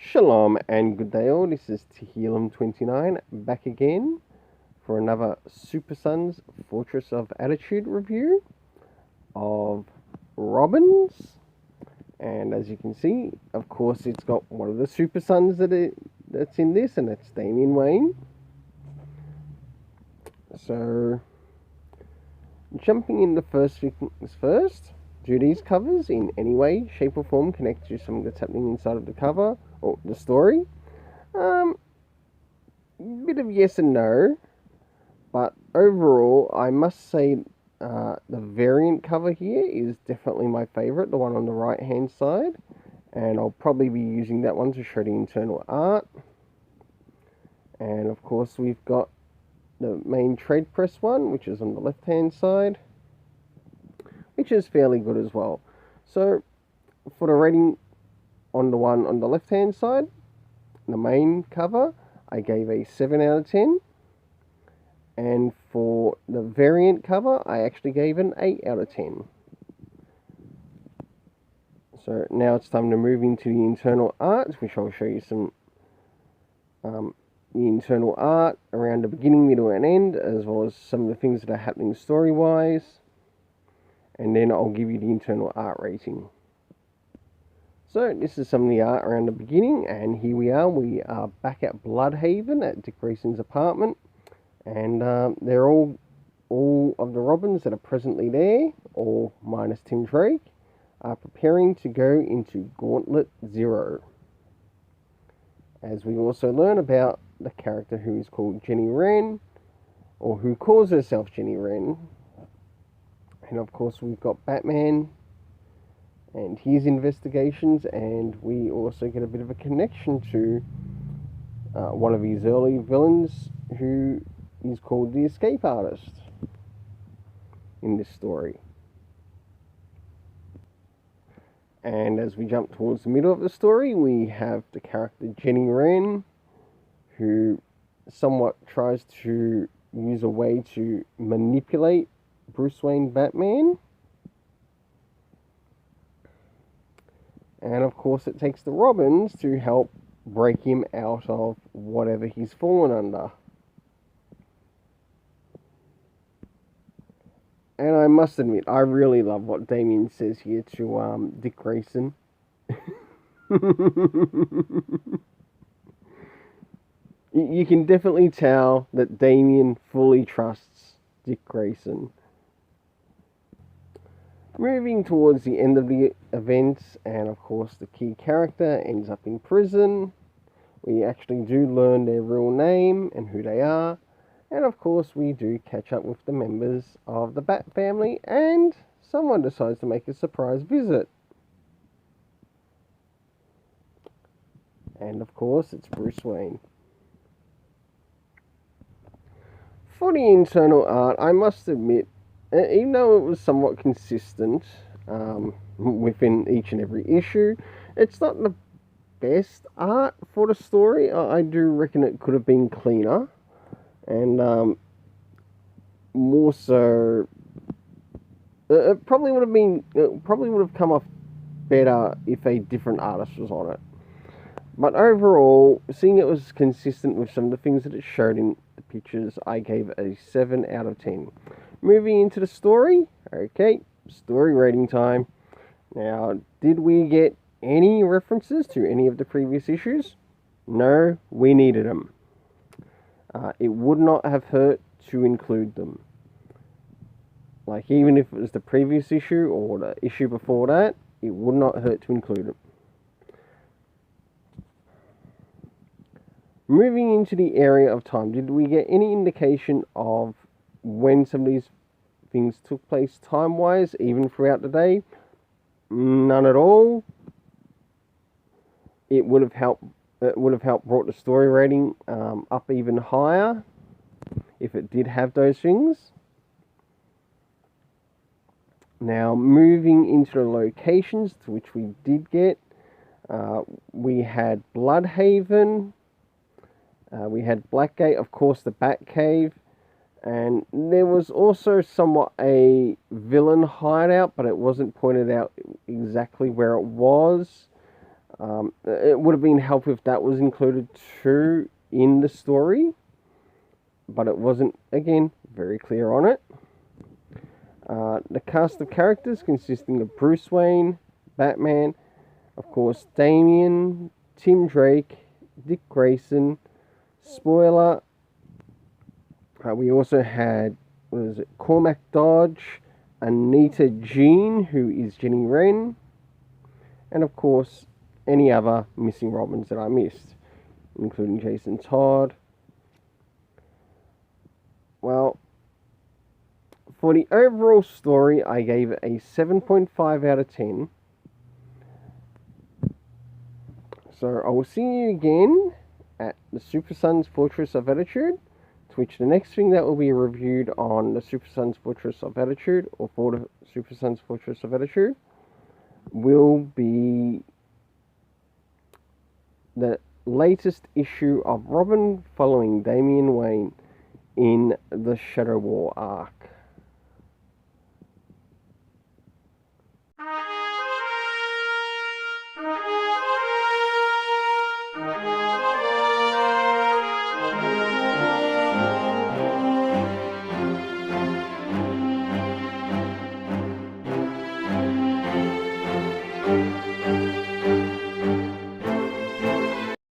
Shalom and good day all, this is Tehillim29 back again for another Super Sons Fortress of Attitude review of Robins. And as you can see, of course, it's got one of the Super Sons that's in this, and that's Damian Wayne. So, jumping into first things first, do these covers in any way, shape or form connect to something that's happening inside of the cover or the story? Bit of yes and no, but overall I must say the variant cover here is definitely my favourite, the one on the right hand side, and I'll probably be using that one to show the internal art. And of course we've got the main trade press one, which is on the left hand side, which is fairly good as well. So for the rating on the one on the left hand side, the main cover, I gave a 7 out of 10. And for the variant cover, I actually gave an 8 out of 10. So now it's time to move into the internal art, which I'll show you some the internal art around the beginning, middle and end, as well as some of the things that are happening story-wise. And then I'll give you the internal art rating. So this is some of the art around the beginning, and here we are back at Bloodhaven at Dick Grayson's apartment. And they're all of the Robins that are presently there, all minus Tim Drake, are preparing to go into Gauntlet 0. As we also learn about the character who is called Jenny Wren, or who calls herself Jenny Wren. And of course we've got Batman and his investigations, and we also get a bit of a connection to one of his early villains, who is called the Escape Artist in this story. And as we jump towards the middle of the story, we have the character Jenny Wren, who somewhat tries to use a way to manipulate Bruce Wayne Batman. And of course it takes the Robins to help break him out of whatever he's fallen under. And I must admit, I really love what Damian says here to Dick Grayson. You can definitely tell that Damian fully trusts Dick Grayson. Moving towards the end of the events, and of course the key character ends up in prison. We actually do learn their real name and who they are. And of course we do catch up with the members of the Bat family, and someone decides to make a surprise visit. And of course it's Bruce Wayne. For the internal art, I must admit, even though it was somewhat consistent within each and every issue, it's not the best art for the story. I do reckon it could have been cleaner. And more so, it probably would have come off better if a different artist was on it. But overall, seeing it was consistent with some of the things that it showed in the pictures, I gave it a 7 out of 10. Moving into the story, okay, story rating time. Now, did we get any references to any of the previous issues? No, we needed them. It would not have hurt to include them. Like, even if it was the previous issue or the issue before that, it would not hurt to include them. Moving into the area of time, did we get any indication of when some of these things took place time-wise, even throughout the day? None at all. It would have helped brought the story rating up even higher if it did have those things. Now, moving into the locations to which we did get, we had Bloodhaven, we had Blackgate, of course the Batcave, and there was also somewhat a villain hideout, but it wasn't pointed out exactly where it was. It would have been helpful if that was included too in the story, but it wasn't, again, very clear on it. The cast of characters consisting of Bruce Wayne, Batman, of course, Damian, Tim Drake, Dick Grayson, spoiler, we also had, Cormac Dodge, Anita Jean, who is Jenny Wren, and of course, any other missing Robins that I missed, including Jason Todd. Well, for the overall story, I gave it a 7.5 out of 10. So I will see you again at the Super Sons Fortress of Attitude, to which the next thing that will be reviewed on the Super Sons Fortress of Attitude, or for the Super Sons Fortress of Attitude, will be the latest issue of Robin following Damian Wayne in the Shadow War arc.